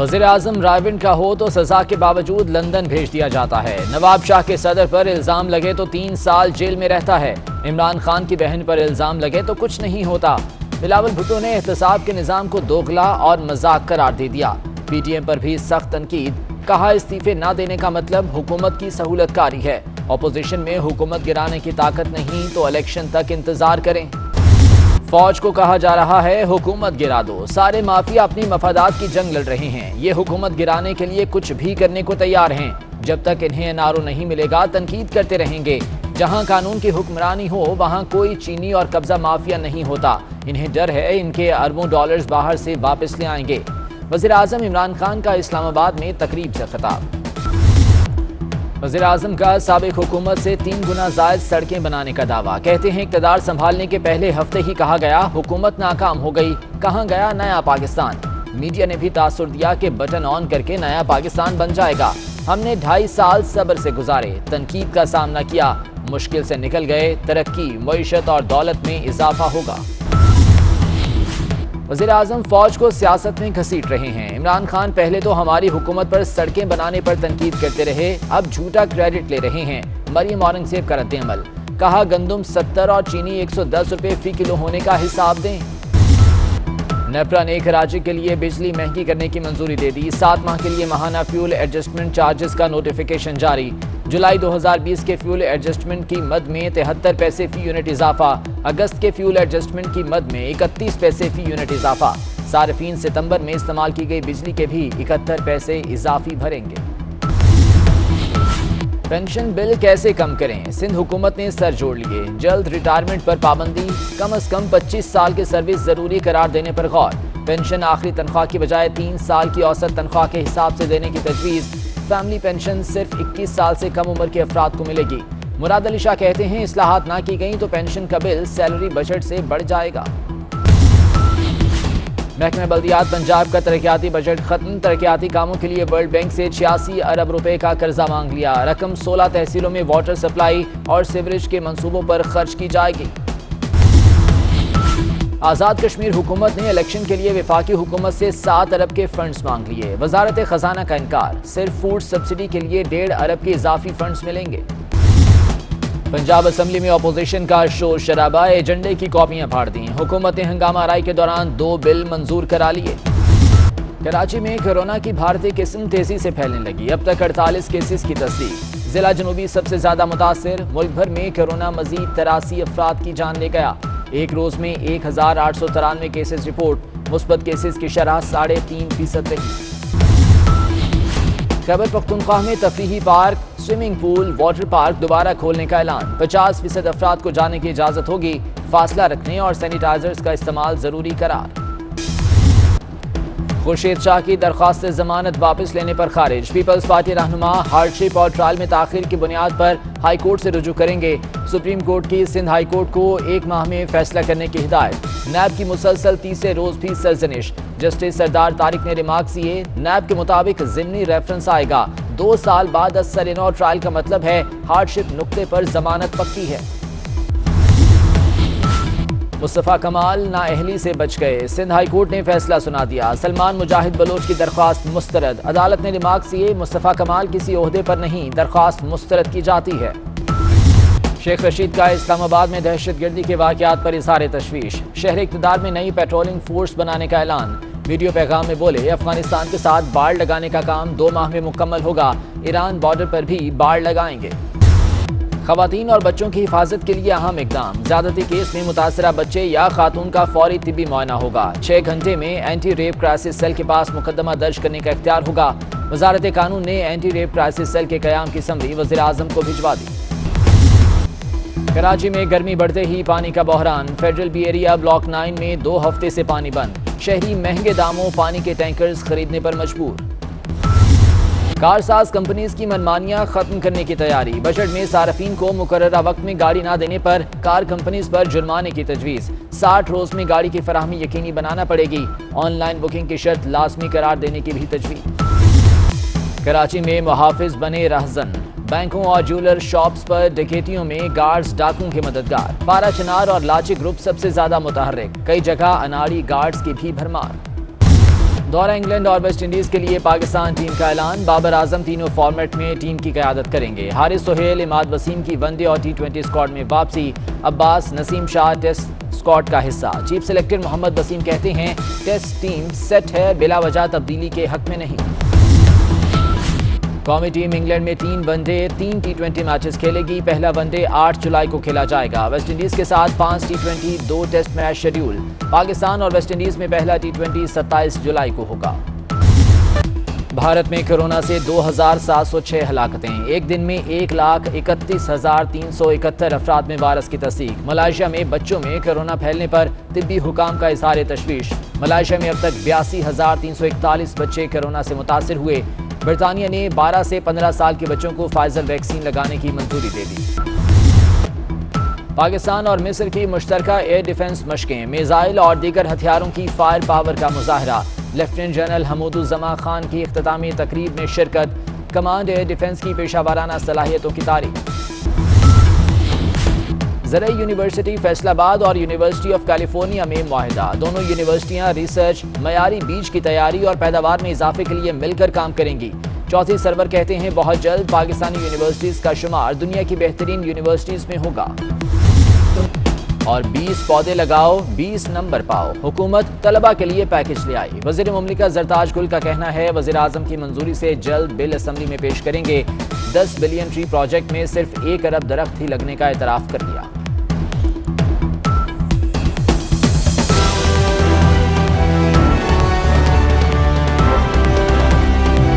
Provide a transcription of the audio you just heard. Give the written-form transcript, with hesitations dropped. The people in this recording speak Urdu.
وزیر اعظم راولپنڈی کا ہو تو سزا کے باوجود لندن بھیج دیا جاتا ہے۔ نواب شاہ کے صدر پر الزام لگے تو 3 سال جیل میں رہتا ہے۔ عمران خان کی بہن پر الزام لگے تو کچھ نہیں ہوتا۔ بلاول بھٹو نے احتساب کے نظام کو دوغلا اور مذاق قرار دے دیا۔ پی ٹی ایم پر بھی سخت تنقید، کہا استعفے نہ دینے کا مطلب حکومت کی سہولت کاری ہے۔ اپوزیشن میں حکومت گرانے کی طاقت نہیں تو الیکشن تک انتظار کریں۔ فوج کو کہا جا رہا ہے حکومت گرا دو، سارے مافیا اپنی مفادات کی جنگ لڑ رہے ہیں، یہ حکومت گرانے کے لیے کچھ بھی کرنے کو تیار ہیں۔ جب تک انہیں این آر او نہیں ملے گا تنقید کرتے رہیں گے۔ جہاں قانون کی حکمرانی ہو وہاں کوئی چینی اور قبضہ مافیا نہیں ہوتا۔ انہیں ڈر ہے ان کے اربوں ڈالرز باہر سے واپس لے آئیں گے۔ وزیر اعظم عمران خان کا اسلام آباد میں تقریب سے خطاب۔ وزیر اعظم کا سابق حکومت سے 3 گنا زائد سڑکیں بنانے کا دعویٰ، کہتے ہیں اقتدار سنبھالنے کے پہلے ہفتے ہی کہا گیا حکومت ناکام ہو گئی، کہاں گیا نیا پاکستان۔ میڈیا نے بھی تاثر دیا کہ بٹن آن کر کے نیا پاکستان بن جائے گا، ہم نے 2.5 سال صبر سے گزارے، تنقید کا سامنا کیا، مشکل سے نکل گئے، ترقی، معیشت اور دولت میں اضافہ ہوگا۔ وزیر اعظم فوج کو سیاست میں گھسیٹ رہے ہیں۔ عمران خان پہلے تو ہماری حکومت پر سڑکیں بنانے پر تنقید کرتے رہے، اب جھوٹا کریڈٹ لے رہے ہیں۔ مریم اورنگزیب کا رد عمل، کہا گندم 70 اور چینی 110 روپے فی کلو ہونے کا حساب دیں۔ نیپرا نے کراچی کے لیے بجلی مہنگی کرنے کی منظوری دے دی، 7 ماہ کے لیے ماہانہ فیول ایڈجسٹمنٹ چارجز کا نوٹیفیکیشن جاری۔ جولائی 2020 کے فیول ایڈجسٹمنٹ کی مد میں 73 پیسے فی یونٹ اضافہ، اگست کے فیول ایڈجسٹمنٹ کی مد میں 31 پیسے فی یونٹ اضافہ۔ صارفین ستمبر میں استعمال کی گئی بجلی کے بھی 71 پیسے اضافی بھریں گے۔ پینشن بل کیسے کم کریں؟ سندھ حکومت نے سر جوڑ لیے، جلد ریٹائرمنٹ پر پابندی، کم از کم 25 سال کی سروس ضروری قرار دینے پر غور، پینشن آخری تنخواہ کی بجائے 3 سال کی اوسط تنخواہ کے حساب سے دینے کی تجویز، فیملی پینشن صرف 21 سال سے کم عمر کے افراد کو ملے گی۔ مراد علی شاہ کہتے ہیں اصلاحات نہ کی گئیں تو پینشن کا بل سیلری بجٹ سے بڑھ جائے گا۔ محکمہ بلدیات پنجاب کا ترقیاتی بجٹ ختم، ترقیاتی کاموں کے لیے ورلڈ بینک سے 86 ارب روپے کا قرضہ مانگ لیا، رقم 16 تحصیلوں میں واٹر سپلائی اور سیوریج کے منصوبوں پر خرچ کی جائے گی۔ آزاد کشمیر حکومت نے الیکشن کے لیے وفاقی حکومت سے 7 ارب کے فنڈز مانگ لیے، وزارت خزانہ کا انکار، صرف فوڈ سبسڈی کے لیے 1.5 ارب کے اضافی فنڈز ملیں گے۔ پنجاب اسمبلی میں اپوزیشن کا شور شرابہ، ایجنڈے کی کاپیاں پھاڑ دیں، حکومت نے ہنگامہ آرائی کے دوران 2 بل منظور کرا لیے۔ کراچی میں کورونا کی بھارتی قسم تیزی سے پھیلنے لگی، اب تک 48 کیسز کی تصدیق، ضلع جنوبی سب سے زیادہ متاثر، ملک بھر میں کورونا مزید 83 افراد کی جان لے گیا، ایک روز میں 1893 کیسز رپورٹ، مثبت کیسز کی شرح 3.5% رہی۔ خیبر پختونخوا میں تفریحی park, swimming pool, water park دوبارہ کھولنے کا اعلان، 50% افراد کو جانے کی اجازت ہوگی، فاصلہ رکھنے اور سینیٹائزرز کا استعمال ضروری قرار۔ خورشید شاہ کی درخواست ضمانت واپس لینے پر خارج، پیپلز پارٹی رہنما ہارڈ شپ اور ٹرائل میں تاخیر کی بنیاد پر ہائی کورٹ سے رجوع کریں گے، سپریم کورٹ کی سندھ ہائی کورٹ کو 1 ماہ میں فیصلہ کرنے کی ہدایت، نیب کی مسلسل تیسرے روز بھی سرزنش، جسٹس سردار طارق نے ریمارکس دیے، نیب کے مطابق ضمنی ریفرنس آئے گا، 2 سال بعد اثر نو ٹرائل کا مطلب ہے ہارڈ شپ نقطے پر ضمانت پکی ہے۔ مصطفیٰ کمال نااہلی سے بچ گئے، سندھ ہائی کورٹ نے فیصلہ سنا دیا، سلمان مجاہد بلوچ کی درخواست مسترد، عدالت نے ریمارکس دیے، مصطفیٰ کمال کسی عہدے پر نہیں، درخواست مسترد کی جاتی ہے۔ شیخ رشید کا اسلام آباد میں دہشت گردی کے واقعات پر اظہار تشویش، شہر اقتدار میں نئی پیٹرولنگ فورس بنانے کا اعلان، ویڈیو پیغام میں بولے افغانستان کے ساتھ باڑ لگانے کا کام 2 ماہ میں مکمل ہوگا، ایران بارڈر پر بھی باڑ لگائیں گے۔ خواتین اور بچوں کی حفاظت کے لیے اہم اقدام، زیادتی کیس میں متاثرہ بچے یا خاتون کا فوری طبی معائنہ ہوگا، 6 گھنٹے میں اینٹی ریپ کرائسس سیل کے پاس مقدمہ درج کرنے کا اختیار ہوگا، وزارت قانون نے اینٹی ریپ کرائسس سیل کے قیام کی سمری وزیر اعظم کو بھجوا دی۔ کراچی میں گرمی بڑھتے ہی پانی کا بحران، فیڈرل بی ایریا بلاک 9 میں 2 ہفتے سے پانی بند، شہری مہنگے داموں پانی کے ٹینکرز خریدنے پر مجبور۔ کارساز کمپنیز کی منمانیاں ختم کرنے کی تیاری، بجٹ میں صارفین کو مقررہ وقت میں گاڑی نہ دینے پر کار کمپنیز پر جرمانے کی تجویز، 60 روز میں گاڑی کی فراہمی یقینی بنانا پڑے گی، آن لائن بکنگ کی شرط لازمی قرار دینے کی بھی تجویز۔ کراچی میں محافظ بنے رہزن، بینکوں اور جیولر شاپس پر ڈکیتیوں میں گارڈز ڈاکوں کے مددگار، پارا چنار اور لاچی گروپ سب سے زیادہ متحرک، کئی جگہ اناڑی گارڈز کی بھی بھرمار۔ دورہ انگلینڈ اور ویسٹ انڈیز کے لیے پاکستان ٹیم کا اعلان، بابر اعظم تینوں فارمیٹ میں ٹیم کی قیادت کریں گے۔ حارث سہیل، اماد وسیم کی ون ڈے اور ٹی20 اسکواڈ میں واپسی، عباس نسیم شاہ ٹیسٹ اسکواڈ کا حصہ۔ چیف سلیکٹر محمد وسیم کہتے ہیں ٹیسٹ ٹیم سیٹ ہے، بلا وجہ تبدیلی کے حق میں نہیں۔ قومی ٹیم انگلینڈ میں 3 ون ڈے 3 ٹی20 میچز کھیلے گی۔ پہلا ون ڈے 8 جولائی کو کھیلا جائے گا۔ ویسٹ انڈیز کے ساتھ 5 ٹی20 2 ٹیسٹ میچ شیڈیول۔ پاکستان اور ویسٹ انڈیز میں پہلا ٹی20 27 جولائی کو ہوگا۔ بھارت میں کورونا سے 2706 ہلاکتیں، ایک دن میں 1,31,371 افراد میں وائرس کی تصدیق۔ ملائیشیا میں بچوں میں کورونا پھیلنے پر طبی حکام کا اظہار تشویش۔ ملائیشیا میں اب تک 82,341 بچے کورونا سے متاثر ہوئے۔ برطانیہ نے 12 سے 15 سال کے بچوں کو فائزر ویکسین لگانے کی منظوری دے دی۔ پاکستان اور مصر کی مشترکہ ایئر ڈیفنس مشقیں، میزائل اور دیگر ہتھیاروں کی فائر پاور کا مظاہرہ۔ لیفٹیننٹ جنرل حمود الزماں خان کی اختتامی تقریب میں شرکت۔ کمانڈ ایئر ڈیفنس کی پیشہ ورانہ صلاحیتوں کی تعریف۔ زرعی یونیورسٹی فیصل آباد اور یونیورسٹی آف کیلیفورنیا میں معاہدہ، دونوں یونیورسٹیاں ریسرچ، معیاری بیج کی تیاری اور پیداوار میں اضافے کے لیے مل کر کام کریں گی۔ چوتھی سرور کہتے ہیں بہت جلد پاکستانی یونیورسٹیز کا شمار دنیا کی بہترین یونیورسٹیز میں ہوگا۔ اور 20 پودے لگاؤ 20 نمبر پاؤ، حکومت طلبہ کے لیے پیکج لے آئی۔ وزیر مملکت زرتاج گل کا کہنا ہے وزیر اعظم کی منظوری سے جلد بل اسمبلی میں پیش کریں گے۔ 10 بلین ٹری پروجیکٹ میں صرف 1 ارب درخت ہی لگنے کا اعتراف کر لیا۔